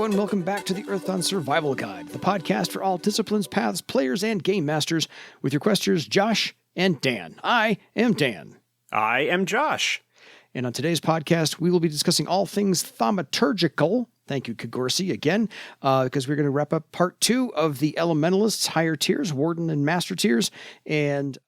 Hello and welcome back to the Earthdawn Survival Guide, the podcast for all disciplines, paths, players, and game masters, with your questers Josh and Dan. I am Dan. I am Josh. And on today's podcast, we will be discussing all things thaumaturgical. Thank you, Kagorsi, again, because we're going to wrap up part 2 of the Elementalists, higher tiers, Warden and Master tiers, and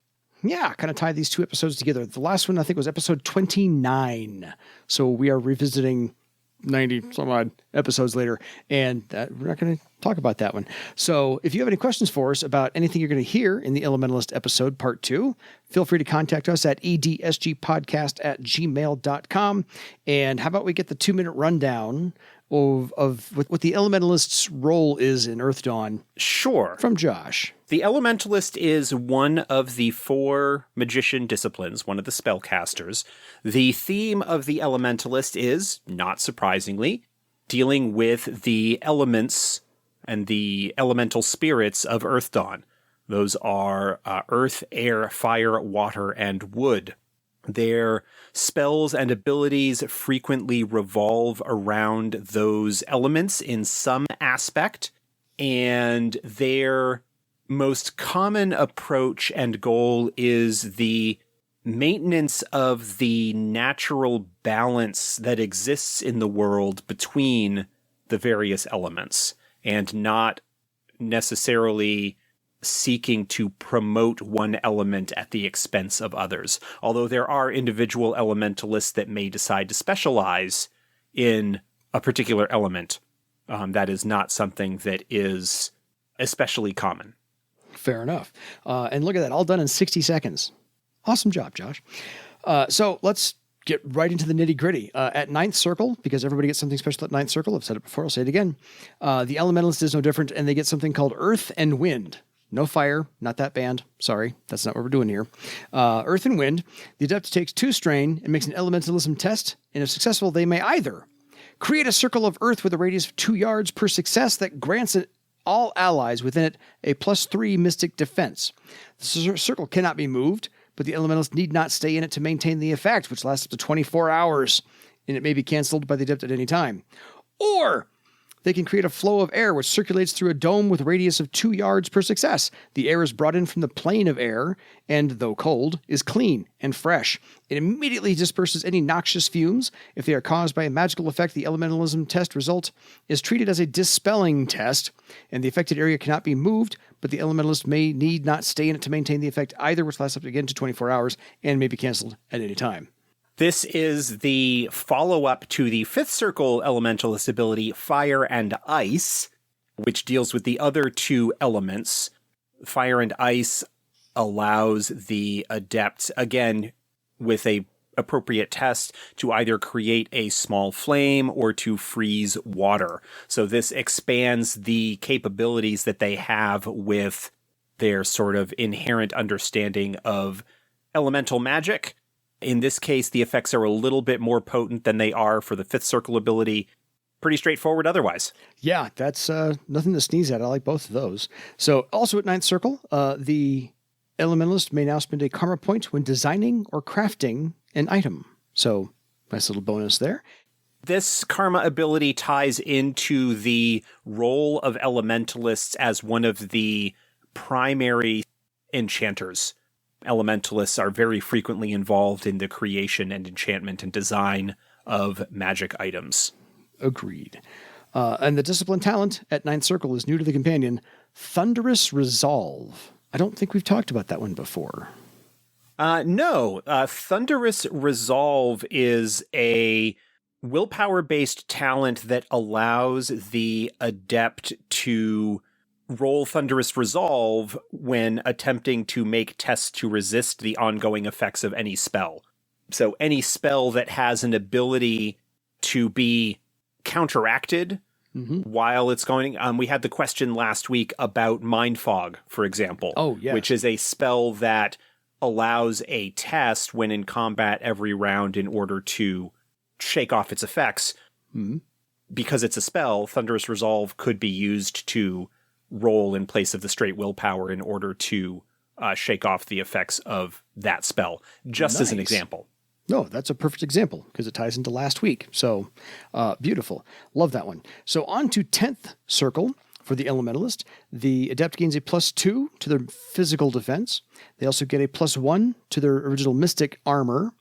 yeah, kind of tie these 2 episodes together. The last one, I think, was episode 29. So we are revisiting 90 some odd episodes later, and we're not going to talk about that one. So if you have any questions for us about anything you're going to hear in the Elementalist episode part 2, feel free to contact us at edsgpodcast@gmail.com. And how about we get the 2-minute rundown of what the Elementalist's role is in Earthdawn? Sure. From Josh. The Elementalist is one of the 4 magician disciplines, one of the spellcasters. The theme of the Elementalist is, not surprisingly, dealing with the elements and the elemental spirits of Earthdawn. Those are earth, air, fire, water, and wood. Their spells and abilities frequently revolve around those elements in some aspect, and their most common approach and goal is the maintenance of the natural balance that exists in the world between the various elements, and not necessarily seeking to promote one element at the expense of others. Although there are individual elementalists that may decide to specialize in a particular element, that is not something that is especially common. Fair enough. And look at that, all done in 60 seconds. Awesome job, Josh. So let's get right into the nitty gritty. At 9th Circle, because everybody gets something special at 9th Circle, I've said it before, I'll say it again. The Elementalist is no different, and they get something called Earth and Wind. No fire, not that band. Sorry, that's not what we're doing here. Earth and Wind. The Adept takes 2 strain and makes an Elementalism test, and if successful, they may either create a circle of Earth with a radius of 2 yards per success that grants it all allies within it a +3 mystic defense. The circle cannot be moved, but the Elementalist need not stay in it to maintain the effect, which lasts up to 24 hours, and it may be canceled by the Adept at any time. Or they can create a flow of air which circulates through a dome with a radius of 2 yards per success. The air is brought in from the plane of air, and, though cold, is clean and fresh. It immediately disperses any noxious fumes. If they are caused by a magical effect, the Elementalism test result is treated as a dispelling test, and the affected area cannot be moved, but the Elementalist may need not stay in it to maintain the effect either, which lasts up again to 24 hours, and may be canceled at any time. This is the follow-up to the 5th Circle Elementalist ability, Fire and Ice, which deals with the other 2 elements. Fire and Ice allows the Adept, again, with a appropriate test, to either create a small flame or to freeze water. So this expands the capabilities that they have with their sort of inherent understanding of elemental magic. In this case, the effects are a little bit more potent than they are for the 5th Circle ability. Pretty straightforward otherwise. Yeah, that's nothing to sneeze at. I like both of those. So also at 9th Circle, the Elementalist may now spend a karma point when designing or crafting an item. So nice little bonus there. This karma ability ties into the role of Elementalists as one of the primary enchanters. Elementalists are very frequently involved in the creation and enchantment and design of magic items. Agreed. And the discipline talent at 9th Circle is new to the companion, Thunderous Resolve. I don't think we've talked about that one before. No. Thunderous Resolve is a willpower-based talent that allows the Adept to roll Thunderous Resolve when attempting to make tests to resist the ongoing effects of any spell. So any spell that has an ability to be counteracted while it's going... we had the question last week about Mind Fog, for example. Oh, yes. Which is a spell that allows a test when in combat every round in order to shake off its effects. Because it's a spell, Thunderous Resolve could be used to roll in place of the straight willpower in order to shake off the effects of that spell, just as an example. No, that's a perfect example because it ties into last week. So beautiful. Love that one. So on to 10th Circle for the Elementalist. The Adept gains a +2 to their physical defense. They also get a +1 to their original Mystic armor.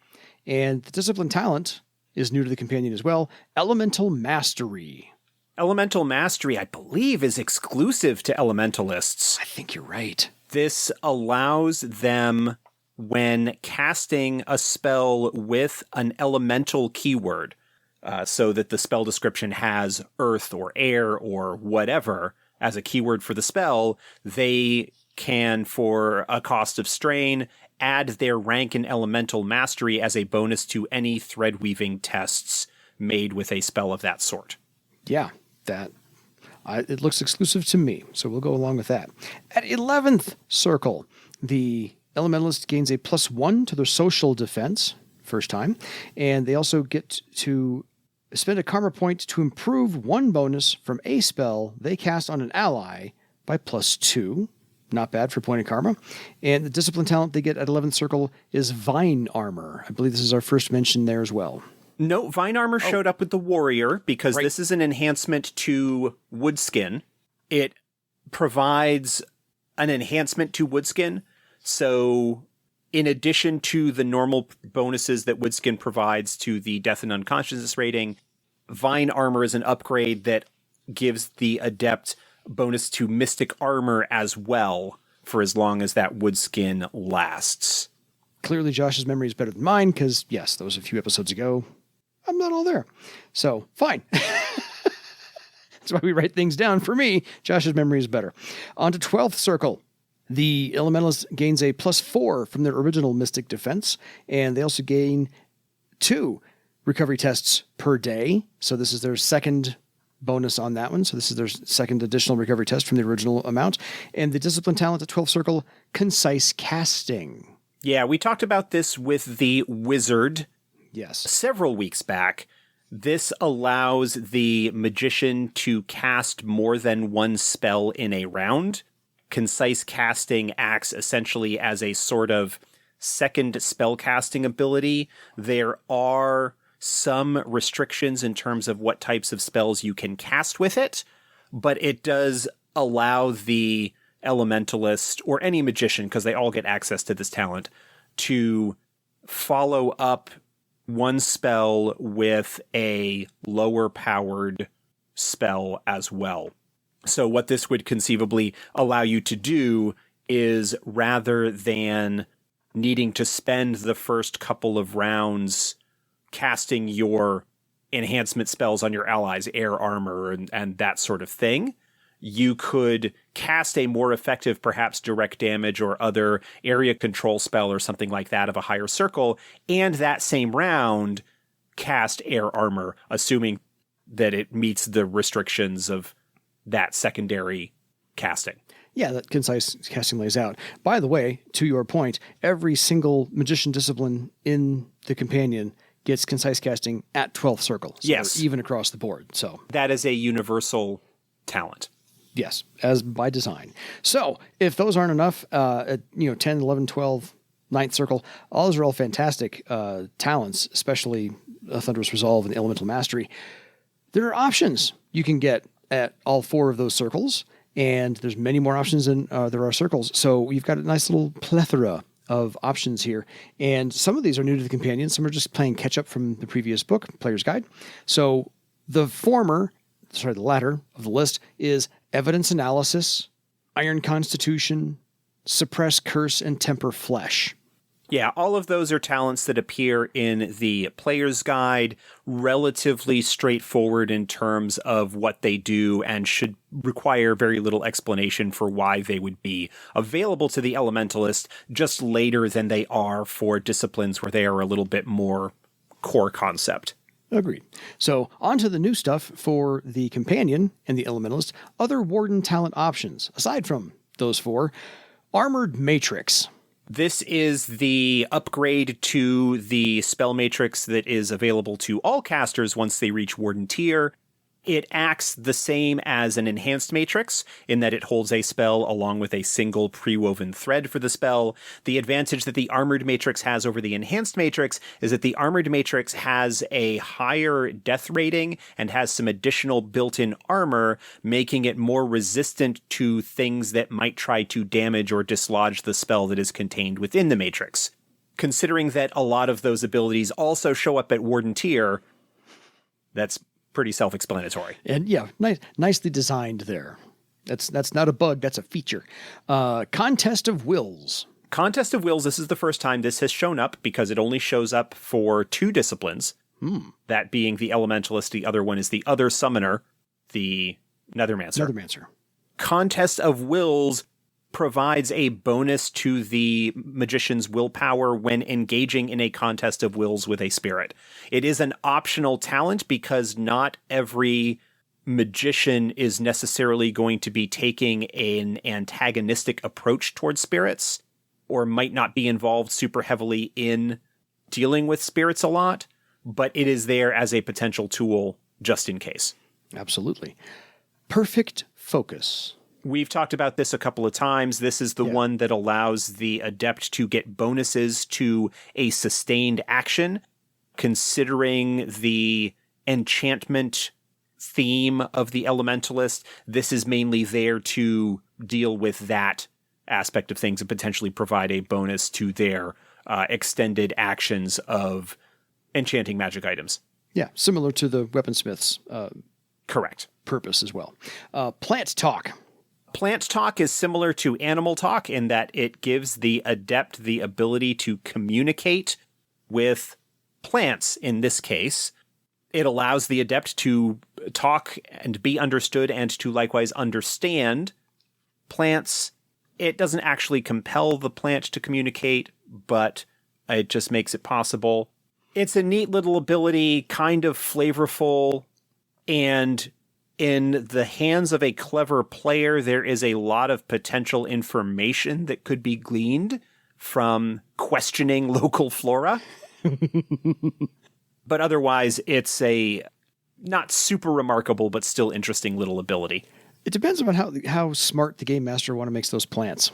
And the Discipline talent is new to the Companion as well. Elemental Mastery. Elemental Mastery, I believe, is exclusive to Elementalists. I think you're right. This allows them, when casting a spell with an elemental keyword, so that the spell description has earth or air or whatever as a keyword for the spell, they can, for a cost of strain, add their rank in Elemental Mastery as a bonus to any thread weaving tests made with a spell of that sort. Yeah, it looks exclusive to me, so we'll go along with that. At 11th Circle, the Elementalist gains a +1 to their social defense, first time, and they also get to spend a karma point to improve one bonus from a spell they cast on an ally by +2. Not bad for point of karma. And the Discipline talent they get at 11th Circle is Vine Armor. I believe this is our first mention there as well. No, Vine Armor showed up with the Warrior because this is an enhancement to Woodskin. It provides an enhancement to Woodskin. So in addition to the normal bonuses that Woodskin provides to the Death and Unconsciousness rating, Vine Armor is an upgrade that gives the Adept bonus to Mystic Armor as well for as long as that Woodskin lasts. Clearly Josh's memory is better than mine because, yes, that was a few episodes ago. I'm not all there. So, fine. That's why we write things down. For me, Josh's memory is better. On to 12th Circle. The Elementalist gains a +4 from their original Mystic defense, and they also gain 2 recovery tests per day. So this is their second bonus on that one. So this is their second additional recovery test from the original amount. And the Discipline talent at 12th Circle, Concise Casting. Yeah, we talked about this with the Wizard. Yes. Several weeks back. This allows the magician to cast more than one spell in a round. Concise Casting acts essentially as a sort of second spell casting ability. There are some restrictions in terms of what types of spells you can cast with it, but it does allow the Elementalist or any magician, because they all get access to this talent, to follow up one spell with a lower powered spell as well. So what this would conceivably allow you to do is, rather than needing to spend the first couple of rounds casting your enhancement spells on your allies, air armor and that sort of thing, you could cast a more effective, perhaps direct damage or other area control spell or something like that of a higher circle, and that same round cast air armor, assuming that it meets the restrictions of that secondary casting. Yeah, that Concise Casting lays out. By the way, to your point, every single magician discipline in the Companion gets Concise Casting at 12th Circle. So yes. Even across the board. So that is a universal talent. Yes, as by design. So if those aren't enough, 10, 11, 12, 9th Circle, all those are all fantastic talents, especially Thunderous Resolve and Elemental Mastery. There are options you can get at all 4 of those circles, and there's many more options than there are circles. So you've got a nice little plethora of options here. And some of these are new to the Companion. Some are just playing catch up from the previous book, Player's Guide. So the latter of the list is Evidence Analysis, Iron Constitution, Suppress Curse, and Temper Flesh. Yeah, all of those are talents that appear in the Player's Guide, relatively straightforward in terms of what they do and should require very little explanation for why they would be available to the Elementalist just later than they are for disciplines where they are a little bit more core concept. Agreed. So on to the new stuff for the Companion and the Elementalist. Other Warden talent options, aside from those 4, Armored Matrix. This is the upgrade to the spell matrix that is available to all casters once they reach Warden tier. It acts the same as an enhanced matrix in that it holds a spell along with a single pre-woven thread for the spell. The advantage that the armored matrix has over the enhanced matrix is that the armored matrix has a higher death rating and has some additional built-in armor, making it more resistant to things that might try to damage or dislodge the spell that is contained within the matrix. Considering that a lot of those abilities also show up at Warden tier, that's pretty self-explanatory. And yeah, nicely designed there. That's not a bug, that's a feature. Contest of Wills. Contest of Wills, this is the first time this has shown up because it only shows up for 2 disciplines. That being the Elementalist, the other one is the other summoner, the Nethermancer. Contest of Wills provides a bonus to the magician's willpower when engaging in a contest of wills with a spirit. It is an optional talent because not every magician is necessarily going to be taking an antagonistic approach towards spirits, or might not be involved super heavily in dealing with spirits a lot, but it is there as a potential tool just in case. Absolutely. Perfect Focus. We've talked about this a couple of times. This is the one that allows the adept to get bonuses to a sustained action. Considering the enchantment theme of the Elementalist, this is mainly there to deal with that aspect of things and potentially provide a bonus to their extended actions of enchanting magic items. Yeah, similar to the Weaponsmith's Correct. purpose as well. Plant Talk. Plant Talk is similar to Animal Talk in that it gives the adept the ability to communicate with plants in this case. It allows the adept to talk and be understood and to likewise understand plants. It doesn't actually compel the plant to communicate, but it just makes it possible. It's a neat little ability, kind of flavorful, and in the hands of a clever player, there is a lot of potential information that could be gleaned from questioning local flora. But otherwise, it's a not super remarkable, but still interesting little ability. It depends on how smart the game master want to make those plants.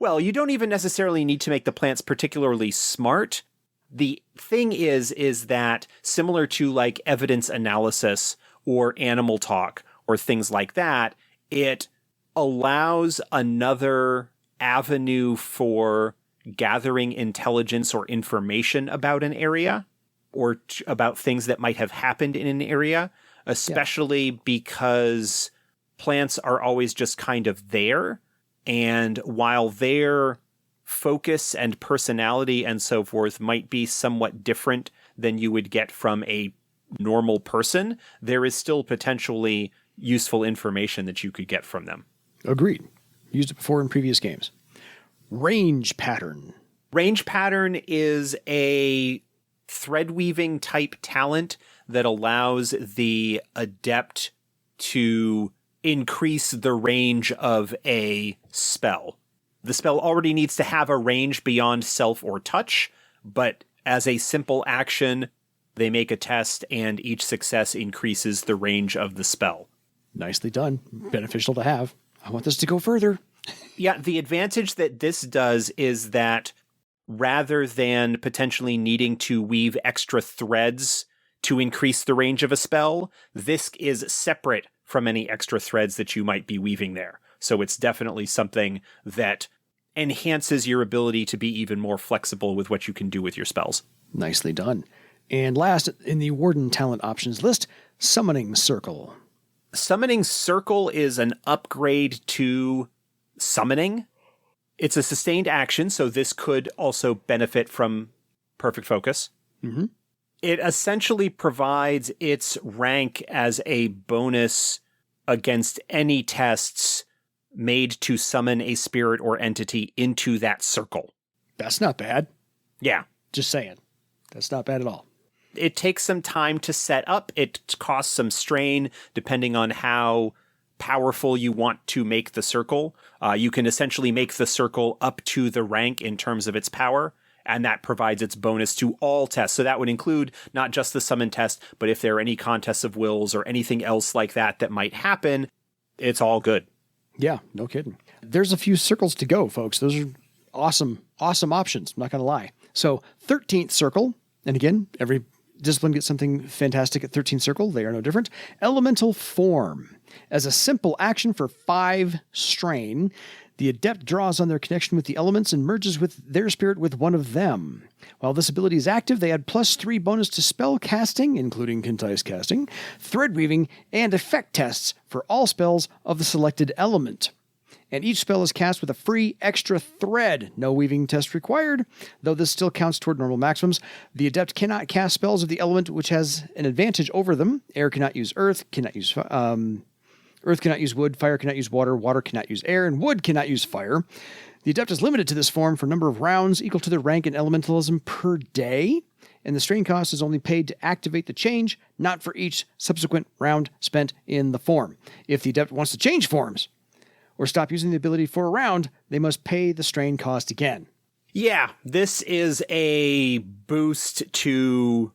Well, you don't even necessarily need to make the plants particularly smart. The thing is that similar to like evidence analysis or Animal Talk or things like that, it allows another avenue for gathering intelligence or information about an area or about things that might have happened in an area, especially because plants are always just kind of there. And while their focus and personality and so forth might be somewhat different than you would get from a normal person, there is still potentially useful information that you could get from them. Agreed. Used it before in previous games. Range Pattern. Range Pattern is a thread weaving type talent that allows the adept to increase the range of a spell. The spell already needs to have a range beyond self or touch, but as a simple action, they make a test and each success increases the range of the spell. Nicely done. Beneficial to have. I want this to go further. Yeah, the advantage that this does is that rather than potentially needing to weave extra threads to increase the range of a spell, this is separate from any extra threads that you might be weaving there. So it's definitely something that enhances your ability to be even more flexible with what you can do with your spells. Nicely done. And last in the Warden talent options list, Summoning Circle. Summoning Circle is an upgrade to summoning. It's a sustained action, so this could also benefit from Perfect Focus. Mm-hmm. It essentially provides its rank as a bonus against any tests made to summon a spirit or entity into that circle. That's not bad. Yeah. Just saying. That's not bad at all. It takes some time to set up. It costs some strain depending on how powerful you want to make the circle. You can essentially make the circle up to the rank in terms of its power, And that provides its bonus to all tests. So that would include not just the summon test, but if there are any contests of wills or anything else like that that might happen, it's all good. Yeah, no kidding. There's a few circles to go, folks. Those are awesome options. I'm not going to lie. So 13th circle, and again, every discipline gets something fantastic at 13th circle. They are no different. Elemental form. As a simple action for 5 strain, the adept draws on their connection with the elements and merges with their spirit with one of them. While this ability is active, they add +3 bonus to spell casting, including concise casting, thread weaving, and effect tests for all spells of the selected element. And each spell is cast with a free extra thread. No weaving test required, though this still counts toward normal maximums. The adept cannot cast spells of the element which has an advantage over them. Air cannot use earth, earth cannot use wood, fire cannot use water, water cannot use air, and wood cannot use fire. The adept is limited to this form for number of rounds equal to their rank in elementalism per day, and the strain cost is only paid to activate the change, not for each subsequent round spent in the form. If the adept wants to change forms or stop using the ability for a round, they must pay the strain cost again. Yeah, this is a boost to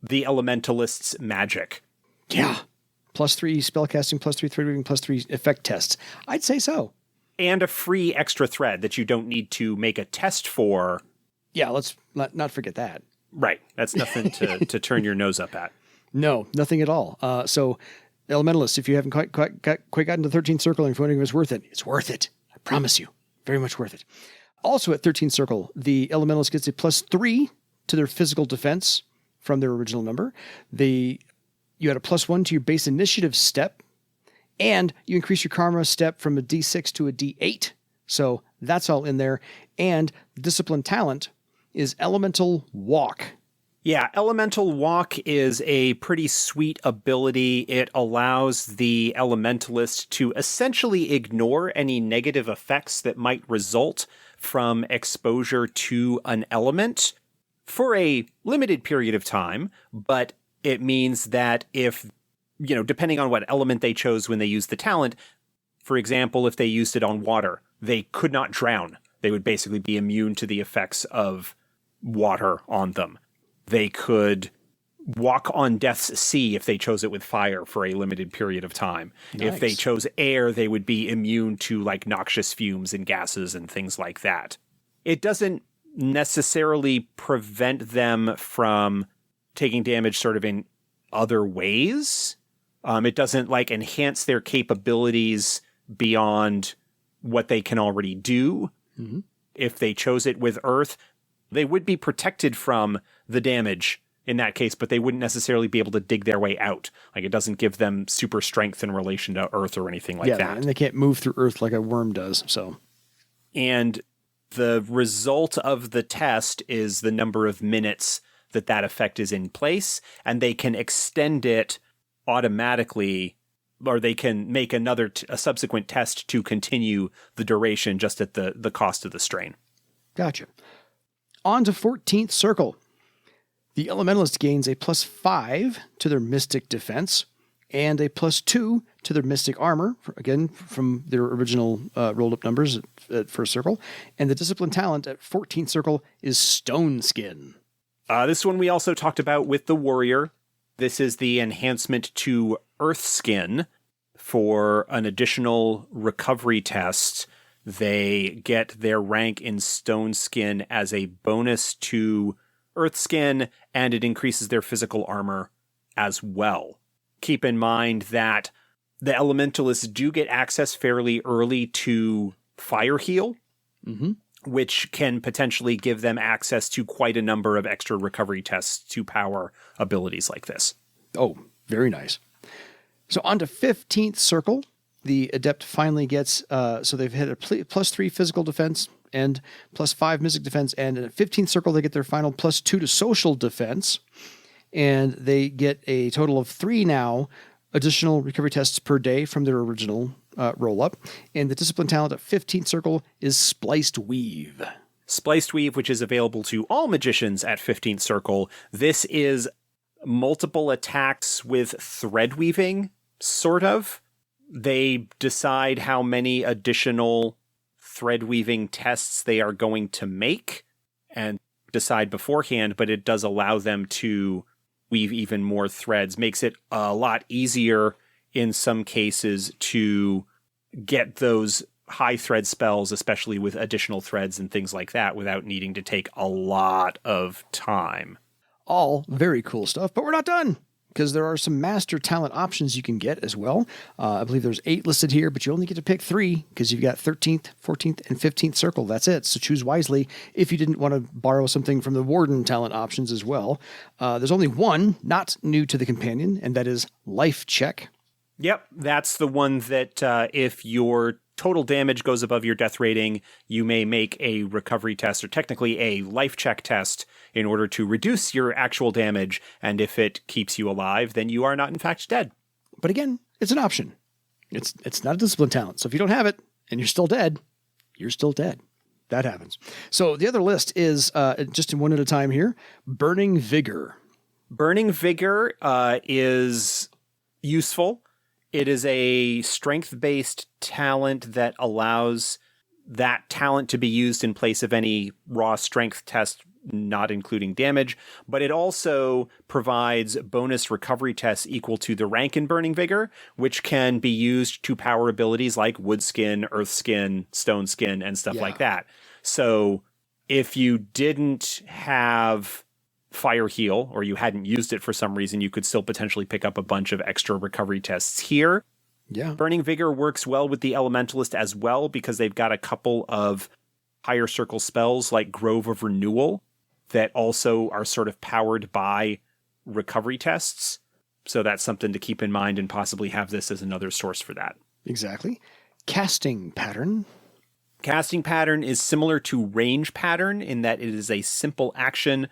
the Elementalist's magic. Yeah. +3 spellcasting, +3 thread weaving, +3 effect tests. I'd say so. And a free extra thread that you don't need to make a test for. Yeah, let's not forget that. Right. That's nothing to turn your nose up at. No, nothing at all. So, Elementalist, if you haven't quite gotten to 13th circle and if wondering if it's worth it, it's worth it. I promise you. Very much worth it. Also at 13th circle, the Elementalist gets a +3 to their physical defense from their original number. You add a +1 to your base initiative step, and you increase your karma step from a D6 to a D8. So that's all in there. And the discipline talent is Elemental Walk. Yeah, Elemental Walk is a pretty sweet ability. It allows the Elementalist to essentially ignore any negative effects that might result from exposure to an element for a limited period of time, but it means that if, depending on what element they chose when they used the talent, for example, if they used it on water, they could not drown. They would basically be immune to the effects of water on them. They could walk on Death's Sea if they chose it with fire for a limited period of time. Nice. If they chose air, they would be immune to like noxious fumes and gases and things like that. It doesn't necessarily prevent them from taking damage sort of in other ways. It doesn't like enhance their capabilities beyond what they can already do. Mm-hmm. If they chose it with earth, they would be protected from the damage in that case, but they wouldn't necessarily be able to dig their way out. Like it doesn't give them super strength in relation to earth or anything like that. And they can't move through earth like a worm does. So, and the result of the test is the number of minutes that effect is in place, and they can extend it automatically, or they can make a subsequent test to continue the duration just at the cost of the strain. Gotcha. On to 14th circle. The Elementalist gains a +5 to their Mystic defense and a +2 to their Mystic armor, again, from their original rolled up numbers at first circle. And the Discipline talent at 14th circle is Stone Skin. This one we also talked about with the Warrior. This is the enhancement to Earth Skin for an additional recovery test. They get their rank in Stone Skin as a bonus to Earth Skin, and it increases their physical armor as well. Keep in mind that the Elementalists do get access fairly early to Fire Heal, which can potentially give them access to quite a number of extra recovery tests to power abilities like this. Oh, very nice. So on to 15th circle. The Adept finally gets, so they've hit a +3 physical defense and +5 mystic defense, and in 15th circle they get their final +2 to social defense, and they get a total of 3 now additional recovery tests per day from their original roll-up, and the discipline talent at 15th circle is Spliced Weave. Spliced Weave, which is available to all magicians at 15th circle. This is multiple attacks with thread weaving, sort of. They decide how many additional thread weaving tests they are going to make, and decide beforehand, but it does allow them to weave even more threads, makes it a lot easier in some cases to get those high thread spells, especially with additional threads and things like that, without needing to take a lot of time. All very cool stuff, but we're not done, because there are some master talent options you can get as well. I believe there's 8 listed here, but you only get to pick 3 because you've got 13th, 14th, and 15th circle. That's it. So choose wisely if you didn't want to borrow something from the Warden talent options as well. There's only one not new to the companion, and that is Life Check. Yep, that's the one that if your total damage goes above your death rating, you may make a recovery test, or technically a life check test, in order to reduce your actual damage, and if it keeps you alive, then you are not in fact dead. But again, it's an option. It's not a discipline talent. So if you don't have it and you're still dead, you're still dead. That happens. So the other list is, just in one at a time here, Burning Vigor. Burning Vigor is useful. It is a strength-based talent that allows that talent to be used in place of any raw strength test, not including damage, but it also provides bonus recovery tests equal to the rank in Burning Vigor, which can be used to power abilities like Wood Skin, Earth Skin, Stone Skin, and stuff like that. So if you didn't have Fire Heal, or you hadn't used it for some reason, you could still potentially pick up a bunch of extra recovery tests here. Yeah. Burning Vigor works well with the Elementalist as well, because they've got a couple of higher circle spells like Grove of Renewal that also are sort of powered by recovery tests. So that's something to keep in mind, and possibly have this as another source for that. Exactly. Casting Pattern. Casting Pattern is similar to Range Pattern in that it is a simple action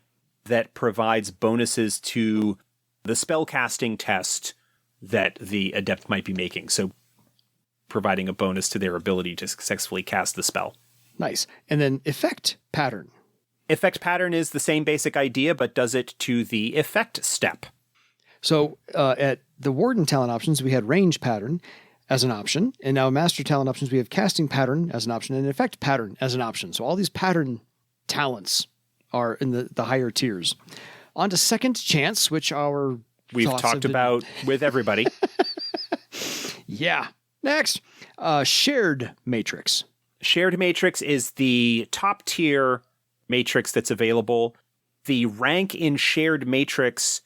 that provides bonuses to the spell casting test that the adept might be making. So providing a bonus to their ability to successfully cast the spell. Nice. And then Effect Pattern. Effect Pattern is the same basic idea, but does it to the effect step. So at the Warden talent options, we had Range Pattern as an option. And now Master talent options, we have Casting Pattern as an option and Effect Pattern as an option. So all these pattern talents are in the higher tiers. On to Second Chance, which we've talked about with everybody. Yeah. Next, Shared Matrix. Shared Matrix is the top tier matrix that's available. The rank in Shared Matrix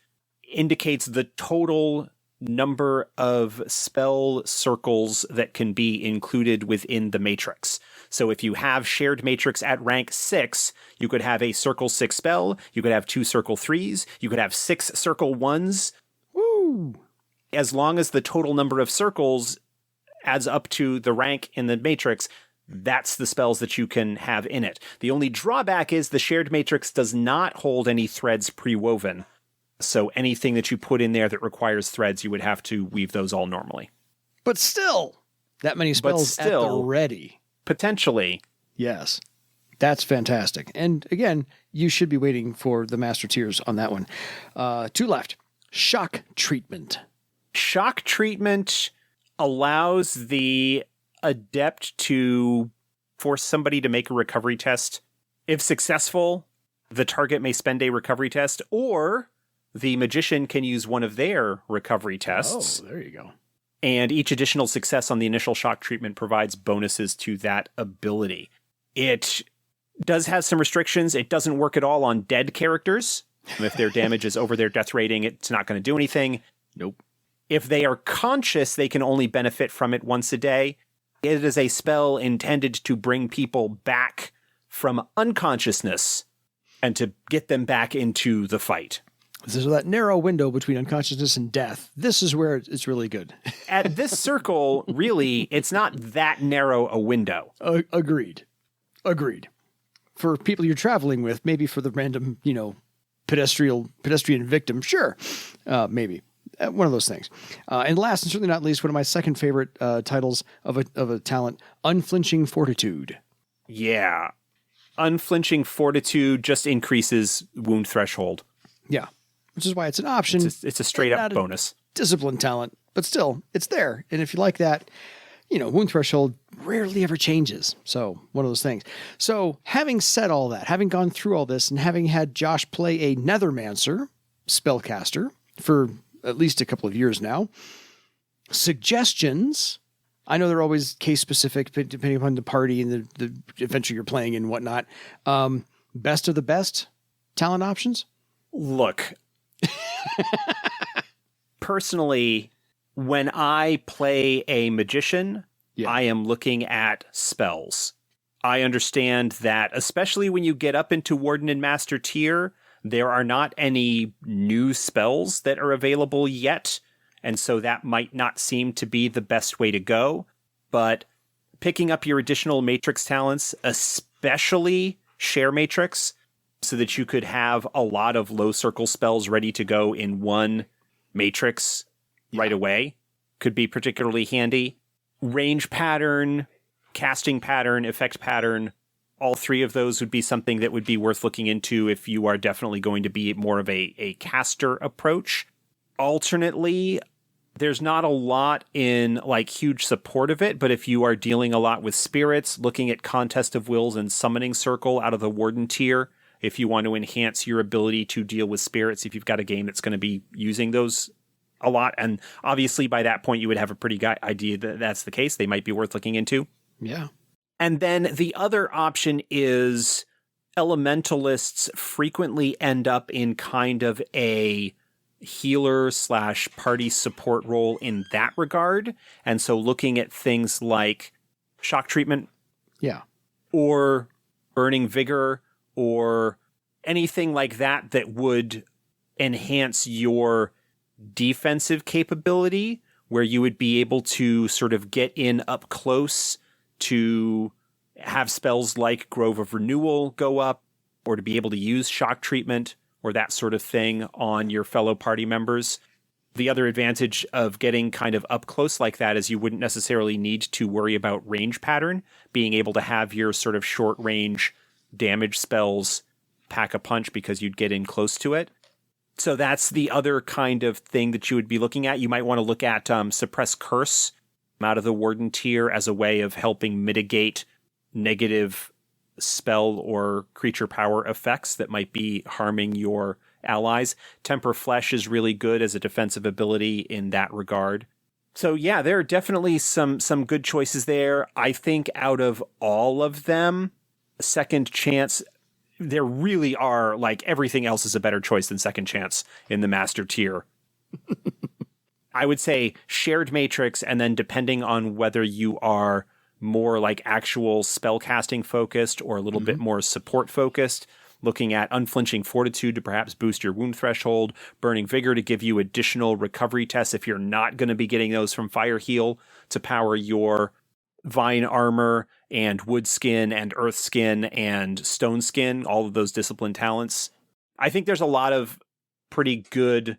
indicates the total number of spell circles that can be included within the matrix. So if you have Shared Matrix at rank 6, you could have a Circle 6 spell, you could have 2 Circle 3s, you could have 6 Circle 1s. Woo! As long as the total number of circles adds up to the rank in the matrix, that's the spells that you can have in it. The only drawback is the Shared Matrix does not hold any threads pre-woven. So anything that you put in there that requires threads, you would have to weave those all normally. But still, that many spells at the ready. Potentially. Yes. That's fantastic. And again, you should be waiting for the master tiers on that one. 2 left. Shock Treatment. Shock Treatment allows the adept to force somebody to make a recovery test. If successful, the target may spend a recovery test, or the magician can use one of their recovery tests. Oh, there you go. And each additional success on the initial shock treatment provides bonuses to that ability. It does have some restrictions. It doesn't work at all on dead characters. If their damage is over their death rating, it's not going to do anything. Nope. If they are conscious, they can only benefit from it once a day. It is a spell intended to bring people back from unconsciousness and to get them back into the fight. So that narrow window between unconsciousness and death, this is where it's really good. At this circle, really, it's not that narrow a window. Agreed. For people you're traveling with, maybe for the random, pedestrian victim, sure, maybe. One of those things. And last and certainly not least, one of my second favorite titles of a talent, Unflinching Fortitude. Yeah. Unflinching Fortitude just increases wound threshold. Yeah. Which is why it's an option. It's a straight up bonus. Discipline talent, but still, it's there. And if you like that, wound threshold rarely ever changes. So one of those things. So having said all that, having gone through all this and having had Josh play a Nethermancer spellcaster for at least a couple of years now, suggestions, I know they're always case specific depending upon the party and the adventure you're playing and whatnot. Best of the best talent options? Look, personally, when I play a magician, I am looking at spells. I understand that, especially when you get up into Warden and Master tier, there are not any new spells that are available yet, and so that might not seem to be the best way to go. But picking up your additional matrix talents, especially Share Matrix, so that you could have a lot of low circle spells ready to go in one matrix right away, could be particularly handy. Range pattern, casting pattern, effect pattern, all three of those would be something that would be worth looking into if you are definitely going to be more of a caster approach. Alternately, there's not a lot in like huge support of it, but if you are dealing a lot with spirits, looking at Contest of Wills and Summoning Circle out of the Warden tier, if you want to enhance your ability to deal with spirits, if you've got a game that's going to be using those a lot. And obviously by that point you would have a pretty good idea that that's the case. They might be worth looking into. Yeah. And then the other option is Elementalists frequently end up in kind of a healer / party support role in that regard. And so looking at things like shock treatment. Yeah. Or burning vigor or anything like that that would enhance your defensive capability, where you would be able to sort of get in up close to have spells like Grove of Renewal go up, or to be able to use shock treatment or that sort of thing on your fellow party members. The other advantage of getting kind of up close like that is you wouldn't necessarily need to worry about range pattern, being able to have your sort of short range damage spells pack a punch because you'd get in close to it. So that's the other kind of thing that you would be looking at. You might want to look at Suppress Curse out of the Warden tier as a way of helping mitigate negative spell or creature power effects that might be harming your allies. Temper Flesh is really good as a defensive ability in that regard. So yeah, there are definitely some good choices there. I think out of all of them, Second Chance, there really are, like, everything else is a better choice than Second Chance in the Master tier. I would say Shared Matrix, and then depending on whether you are more like actual spellcasting focused or a little bit more support focused, looking at Unflinching Fortitude to perhaps boost your wound threshold, Burning Vigor to give you additional recovery tests if you're not going to be getting those from Fire Heal to power your Vine Armor and Wood Skin and Earth Skin and Stone Skin, all of those discipline talents. I think there's a lot of pretty good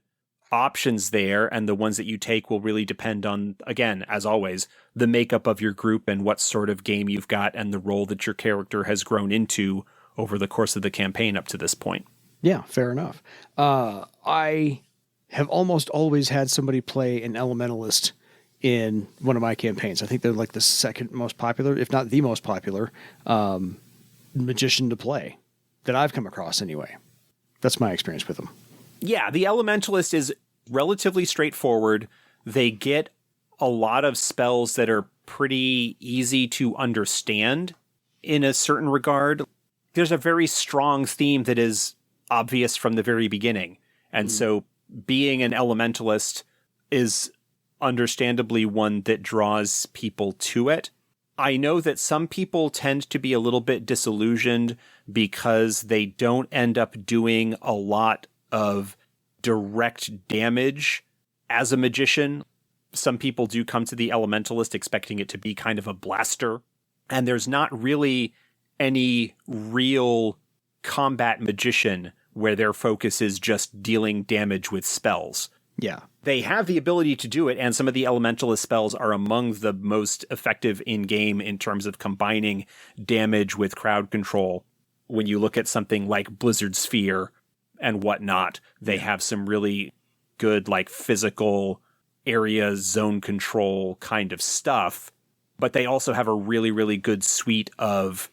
options there, and the ones that you take will really depend on, again, as always, the makeup of your group and what sort of game you've got and the role that your character has grown into over the course of the campaign up to this point. Yeah, fair enough. I have almost always had somebody play an Elementalist in one of my campaigns. I think they're like the second most popular, if not the most popular, magician to play that I've come across anyway. That's my experience with them. Yeah, the Elementalist is relatively straightforward. They get a lot of spells that are pretty easy to understand in a certain regard. There's a very strong theme that is obvious from the very beginning. And so being an Elementalist is understandably one that draws people to it. I know that some people tend to be a little bit disillusioned because they don't end up doing a lot of direct damage as a magician. Some people do come to the Elementalist expecting it to be kind of a blaster, and there's not really any real combat magician where their focus is just dealing damage with spells. Yeah. They have the ability to do it, and some of the Elementalist spells are among the most effective in-game in terms of combining damage with crowd control. When you look at something like Blizzard Sphere and whatnot, they have some really good, like, physical area zone control kind of stuff but they also have a really, really good suite of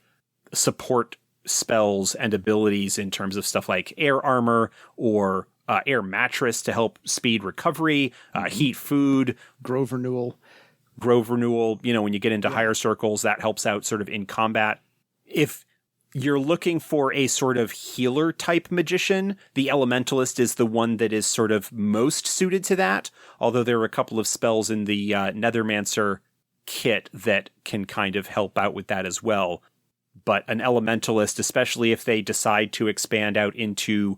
support spells and abilities in terms of stuff like air armor or air mattress to help speed recovery, heat food, Grove renewal. When you get into higher circles, that helps out sort of in combat. If you're looking for a sort of healer type magician, the Elementalist is the one that is sort of most suited to that, although there are a couple of spells in the Nethermancer kit that can kind of help out with that as well. But an Elementalist, especially if they decide to expand out to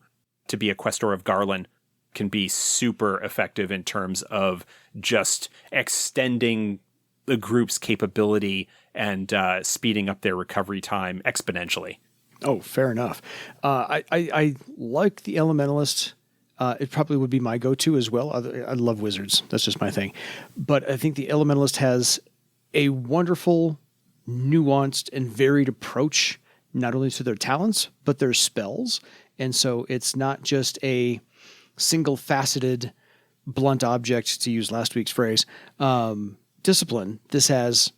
be a Questor of Garland, can be super effective in terms of just extending the group's capability and speeding up their recovery time exponentially. Oh, fair enough. I like the Elementalist. It probably would be my go-to as well. I love wizards. That's just my thing. But I think the Elementalist has a wonderful, nuanced, and varied approach, not only to their talents, but their spells. And so it's not just a single-faceted, blunt object, to use last week's phrase, discipline. This has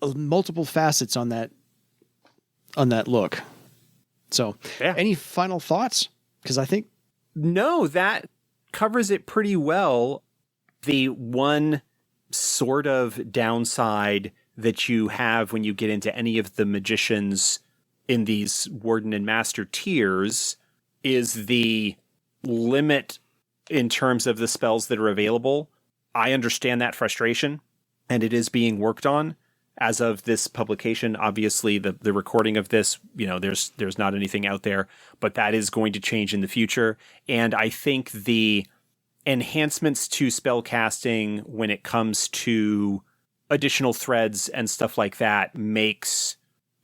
multiple facets on that look. So, Any final thoughts? Because I think... No, that covers it pretty well. The one sort of downside that you have when you get into any of the magicians in these Warden and Master tiers is the limit in terms of the spells that are available. I understand that frustration, and it is being worked on. As of this publication, obviously the recording of this, there's not anything out there, but that is going to change in the future. And I think the enhancements to spellcasting when it comes to additional threads and stuff like that makes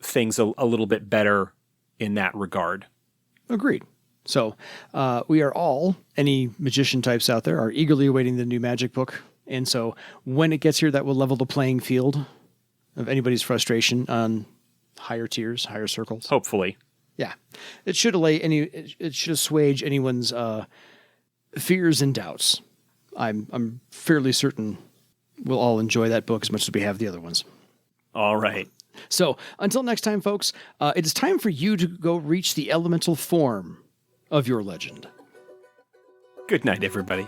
things a little bit better in that regard. Agreed. So we are all, any magician types out there, are eagerly awaiting the new magic book. And so when it gets here, that will level the playing field of anybody's frustration on higher tiers, higher circles. Hopefully. Yeah. It should assuage anyone's fears and doubts. I'm fairly certain we'll all enjoy that book as much as we have the other ones. All right. So until next time, folks, it is time for you to go reach the elemental form of your legend. Good night, everybody.